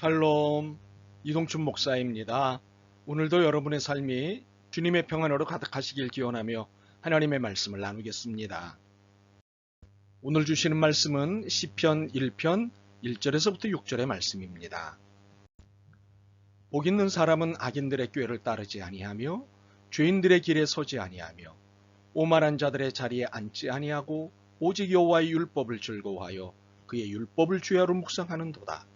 샬롬, 이동춘 목사입니다. 오늘도 여러분의 삶이 주님의 평안으로 가득하시길 기원하며 하나님의 말씀을 나누겠습니다. 오늘 주시는 말씀은 시편 1편 1절에서부터 6절의 말씀입니다. 복 있는 사람은 악인들의 꾀를 따르지 아니하며 죄인들의 길에 서지 아니하며 오만한 자들의 자리에 앉지 아니하고 오직 여호와의 율법을 즐거워하여 그의 율법을 주야로 묵상하는도다.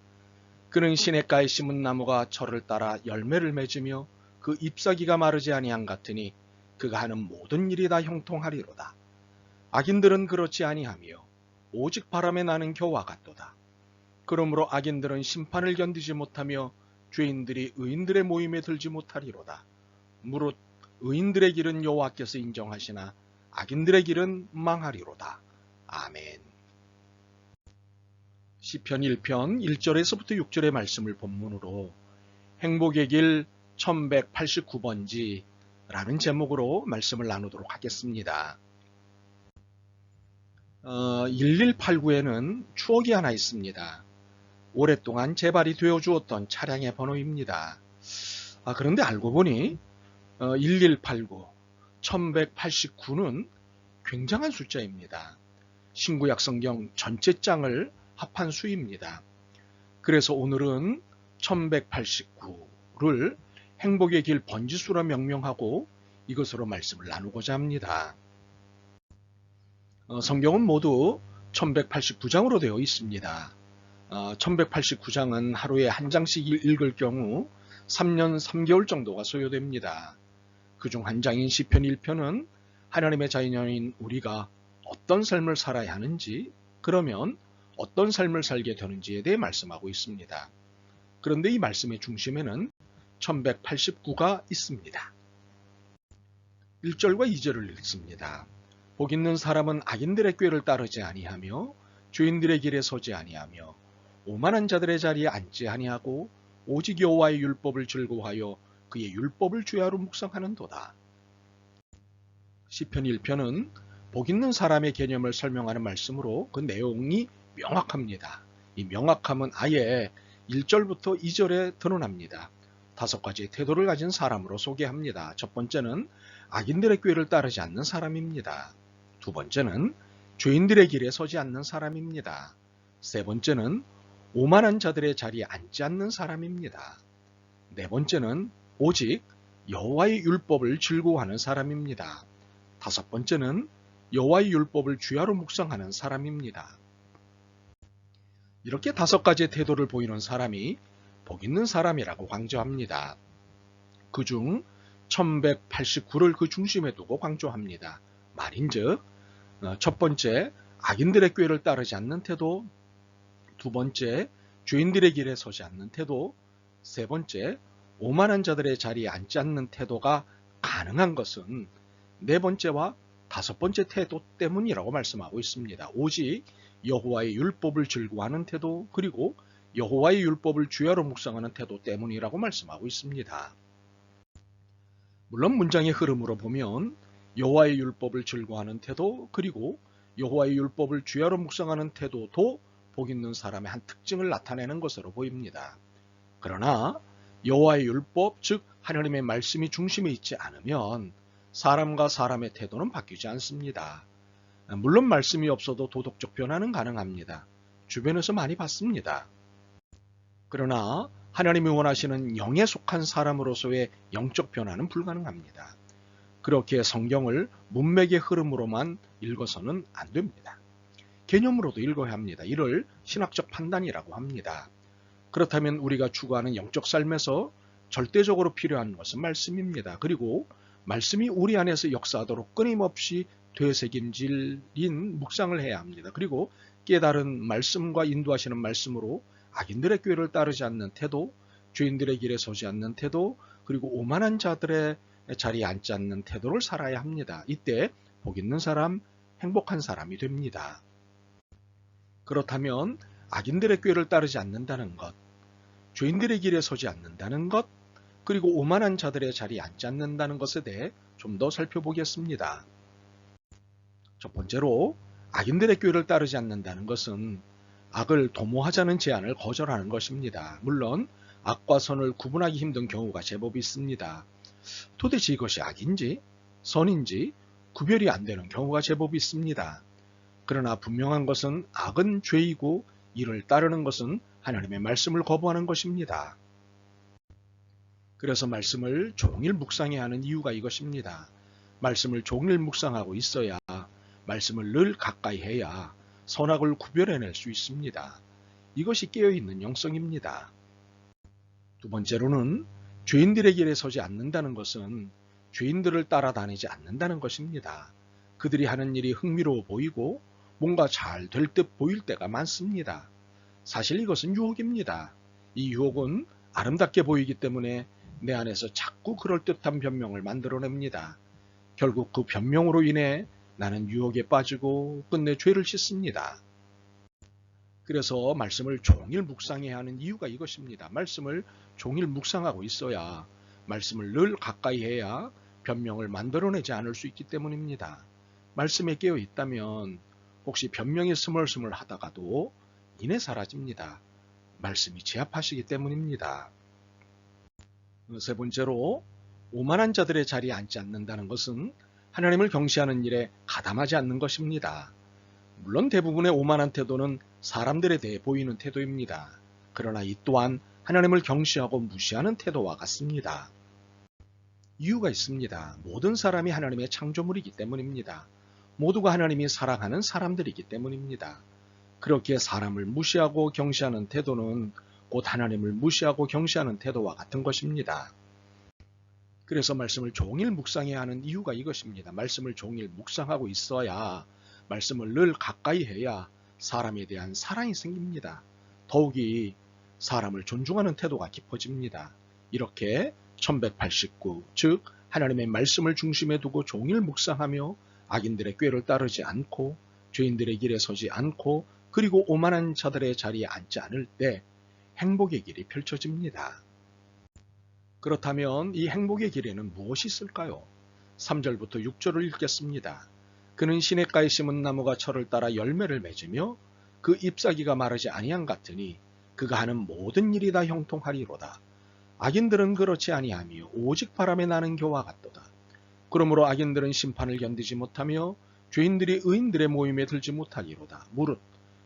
그는 시냇가에 심은 나무가 철을 따라 열매를 맺으며 그 잎사귀가 마르지 아니함 같으니 그가 하는 모든 일이 다 형통하리로다. 악인들은 그렇지 아니하며 오직 바람에 나는 겨와 같도다. 그러므로 악인들은 심판을 견디지 못하며 죄인들이 의인들의 모임에 들지 못하리로다. 무릇 의인들의 길은 여호와께서 인정하시나 악인들의 길은 망하리로다. 아멘. 시편 1편 1절에서부터 6절의 말씀을 본문으로 행복의 길 1189번지라는 제목으로 말씀을 나누도록 하겠습니다. 1189에는 추억이 하나 있습니다. 오랫동안 재발이 되어 주었던 차량의 번호입니다. 그런데 알고 보니 1189, 1189는 굉장한 숫자입니다. 신구약 성경 전체 장을 합한 수입니다. 그래서 오늘은 1189를 행복의 길 번지수로 명명하고 이것으로 말씀을 나누고자 합니다. 성경은 모두 1189장으로 되어 있습니다. 1189장은 하루에 한 장씩 읽을 경우 3년 3개월 정도가 소요됩니다. 그중 한 장인 시편 1편은 하나님의 자녀인 우리가 어떤 삶을 살아야 하는지, 그러면 어떤 삶을 살게 되는지에 대해 말씀하고 있습니다. 그런데 이 말씀의 중심에는 1189가 있습니다. 1절과 2절을 읽습니다. 복 있는 사람은 악인들의 꾀를 따르지 아니하며 죄인들의 길에 서지 아니하며 오만한 자들의 자리에 앉지 아니하고 오직 여호와의 율법을 즐거워하여 그의 율법을 주야로 묵상하는도다. 시편 1편은 복 있는 사람의 개념을 설명하는 말씀으로 그 내용이 명확합니다. 이 명확함은 아예 1절부터 2절에 드러납니다. 5가지의 태도를 가진 사람으로 소개합니다. 첫 번째는 악인들의 꾀를 따르지 않는 사람입니다. 두 번째는 죄인들의 길에 서지 않는 사람입니다. 세 번째는 오만한 자들의 자리에 앉지 않는 사람입니다. 네 번째는 오직 여호와의 율법을 즐거워하는 사람입니다. 다섯 번째는 여호와의 율법을 주야로 묵상하는 사람입니다. 이렇게 5가지의 태도를 보이는 사람이 복 있는 사람이라고 강조합니다. 그중 1189를 그 중심에 두고 강조합니다. 말인즉 첫 번째, 악인들의 꾀를 따르지 않는 태도, 두 번째, 죄인들의 길에 서지 않는 태도, 세 번째, 오만한 자들의 자리에 앉지 않는 태도가 가능한 것은 네 번째와 5번째 태도 때문이라고 말씀하고 있습니다. 오직 여호와의 율법을 즐거워하는 태도, 그리고 여호와의 율법을 주야로 묵상하는 태도 때문이라고 말씀하고 있습니다. 물론 문장의 흐름으로 보면 여호와의 율법을 즐거워하는 태도, 그리고 여호와의 율법을 주야로 묵상하는 태도도 복 있는 사람의 한 특징을 나타내는 것으로 보입니다. 그러나 여호와의 율법, 즉 하나님의 말씀이 중심에 있지 않으면 사람과 사람의 태도는 바뀌지 않습니다. 물론 말씀이 없어도 도덕적 변화는 가능합니다. 주변에서 많이 봤습니다. 그러나 하나님이 원하시는 영에 속한 사람으로서의 영적 변화는 불가능합니다. 그렇게 성경을 문맥의 흐름으로만 읽어서는 안 됩니다. 개념으로도 읽어야 합니다. 이를 신학적 판단이라고 합니다. 그렇다면 우리가 추구하는 영적 삶에서 절대적으로 필요한 것은 말씀입니다. 그리고 말씀이 우리 안에서 역사하도록 끊임없이 되새김질인 묵상을 해야 합니다. 그리고 깨달은 말씀과 인도하시는 말씀으로 악인들의 꾀를 따르지 않는 태도, 죄인들의 길에 서지 않는 태도, 그리고 오만한 자들의 자리에 앉지 않는 태도를 살아야 합니다. 이때 복 있는 사람, 행복한 사람이 됩니다. 그렇다면 악인들의 꾀를 따르지 않는다는 것, 죄인들의 길에 서지 않는다는 것, 그리고 오만한 자들의 자리에 앉지 않는다는 것에 대해 좀 더 살펴보겠습니다. 첫 번째로 악인들의 꾀를 따르지 않는다는 것은 악을 도모하자는 제안을 거절하는 것입니다. 물론 악과 선을 구분하기 힘든 경우가 제법 있습니다. 도대체 이것이 악인지 선인지 구별이 안 되는 경우가 제법 있습니다. 그러나 분명한 것은 악은 죄이고 이를 따르는 것은 하나님의 말씀을 거부하는 것입니다. 그래서 말씀을 종일 묵상해야 하는 이유가 이것입니다. 말씀을 종일 묵상하고 있어야 말씀을 늘 가까이 해야 선악을 구별해낼 수 있습니다. 이것이 깨어있는 영성입니다. 두 번째로는 죄인들의 길에 서지 않는다는 것은 죄인들을 따라다니지 않는다는 것입니다. 그들이 하는 일이 흥미로워 보이고 뭔가 잘 될 듯 보일 때가 많습니다. 사실 이것은 유혹입니다. 이 유혹은 아름답게 보이기 때문에 내 안에서 자꾸 그럴듯한 변명을 만들어냅니다. 결국 그 변명으로 인해 나는 유혹에 빠지고 끝내 죄를 짓습니다. 그래서 말씀을 종일 묵상해야 하는 이유가 이것입니다. 말씀을 종일 묵상하고 있어야 말씀을 늘 가까이 해야 변명을 만들어내지 않을 수 있기 때문입니다. 말씀에 깨어 있다면 혹시 변명이 스멀스멀 하다가도 이내 사라집니다. 말씀이 제압하시기 때문입니다. 세 번째로 오만한 자들의 자리에 앉지 않는다는 것은 하나님을 경시하는 일에 가담하지 않는 것입니다. 물론 대부분의 오만한 태도는 사람들에 대해 보이는 태도입니다. 그러나 이 또한 하나님을 경시하고 무시하는 태도와 같습니다. 이유가 있습니다. 모든 사람이 하나님의 창조물이기 때문입니다. 모두가 하나님이 사랑하는 사람들이기 때문입니다. 그렇게 사람을 무시하고 경시하는 태도는 곧 하나님을 무시하고 경시하는 태도와 같은 것입니다. 그래서 말씀을 종일 묵상해야 하는 이유가 이것입니다. 말씀을 종일 묵상하고 있어야 말씀을 늘 가까이 해야 사람에 대한 사랑이 생깁니다. 더욱이 사람을 존중하는 태도가 깊어집니다. 이렇게 1189, 즉 하나님의 말씀을 중심에 두고 종일 묵상하며 악인들의 꾀를 따르지 않고 죄인들의 길에 서지 않고 그리고 오만한 자들의 자리에 앉지 않을 때 행복의 길이 펼쳐집니다. 그렇다면 이 행복의 길에는 무엇이 있을까요? 3절부터 6절을 읽겠습니다. 그는 시냇가에 심은 나무가 철을 따라 열매를 맺으며 그 잎사귀가 마르지 아니한 같으니 그가 하는 모든 일이 다 형통하리로다. 악인들은 그렇지 아니하며 오직 바람에 나는 겨와 같도다. 그러므로 악인들은 심판을 견디지 못하며 죄인들이 의인들의 모임에 들지 못하리로다. 무릇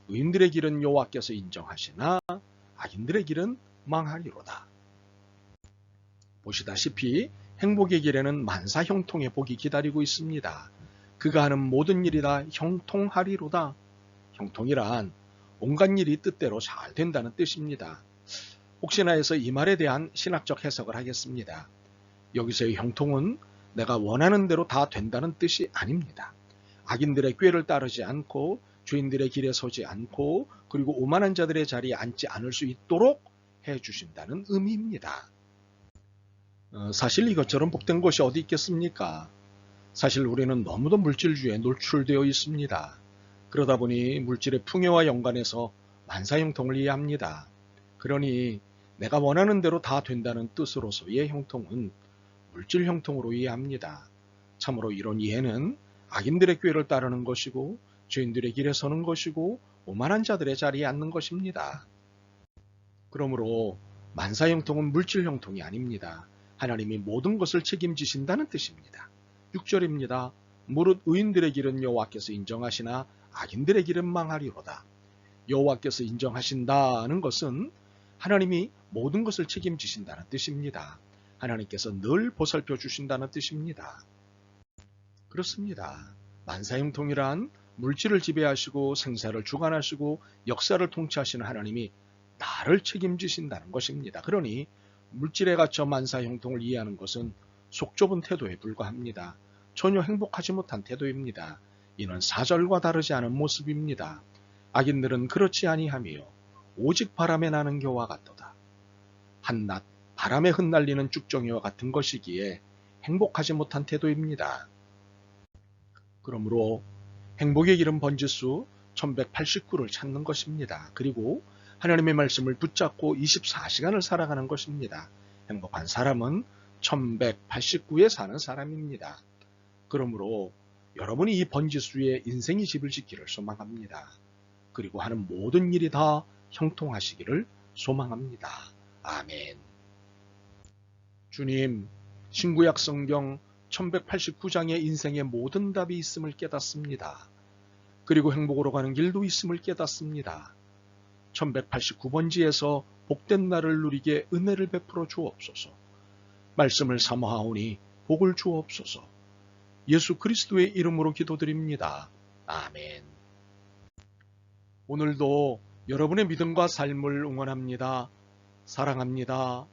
의인들의 길은 여호와께서 인정하시나 악인들의 길은 망하리로다. 보시다시피 행복의 길에는 만사 형통의 복이 기다리고 있습니다. 그가 하는 모든 일이 다 형통하리로다. 형통이란 온갖 일이 뜻대로 잘 된다는 뜻입니다. 혹시나 해서 이 말에 대한 신학적 해석을 하겠습니다. 여기서의 형통은 내가 원하는 대로 다 된다는 뜻이 아닙니다. 악인들의 꾀를 따르지 않고 죄인들의 길에 서지 않고 그리고 오만한 자들의 자리에 앉지 않을 수 있도록 해주신다는 의미입니다. 사실 이것처럼 복된 것이 어디 있겠습니까? 사실 우리는 너무도 물질주의에 노출되어 있습니다. 그러다 보니 물질의 풍요와 연관해서 만사형통을 이해합니다. 그러니 내가 원하는 대로 다 된다는 뜻으로서의 형통은 물질 형통으로 이해합니다. 참으로 이런 이해는 악인들의 꾀를 따르는 것이고 죄인들의 길에 서는 것이고 오만한 자들의 자리에 앉는 것입니다. 그러므로 만사형통은 물질 형통이 아닙니다. 하나님이 모든 것을 책임지신다는 뜻입니다. 6절입니다. 무릇 의인들의 길은 여호와께서 인정하시나 악인들의 길은 망하리로다. 여호와께서 인정하신다는 것은 하나님이 모든 것을 책임지신다는 뜻입니다. 하나님께서 늘 보살펴 주신다는 뜻입니다. 그렇습니다. 만사형통이란 물질을 지배하시고 생사를 주관하시고 역사를 통치하시는 하나님이 나를 책임지신다는 것입니다. 그러니 물질에 갇혀 만사형통을 이해하는 것은 속 좁은 태도에 불과합니다. 전혀 행복하지 못한 태도입니다. 이는 4절과 다르지 않은 모습입니다. 악인들은 그렇지 아니하며 오직 바람에 나는 겨와 같도다. 한낱 바람에 흩날리는 쭉정이와 같은 것이기에 행복하지 못한 태도입니다. 그러므로 행복의 길은 번지수 1189를 찾는 것입니다. 그리고 하나님의 말씀을 붙잡고 24시간을 살아가는 것입니다. 행복한 사람은 1189에 사는 사람입니다. 그러므로 여러분이 이 번지수에 인생의 집을 짓기를 소망합니다. 그리고 하는 모든 일이 다 형통하시기를 소망합니다. 아멘. 주님, 신구약 성경 1189장의 인생의 모든 답이 있음을 깨닫습니다. 그리고 행복으로 가는 길도 있음을 깨닫습니다. 1189번지에서 복된 날을 누리게 은혜를 베풀어 주옵소서. 말씀을 사모하오니 복을 주옵소서. 예수 그리스도의 이름으로 기도드립니다. 아멘. 오늘도 여러분의 믿음과 삶을 응원합니다. 사랑합니다.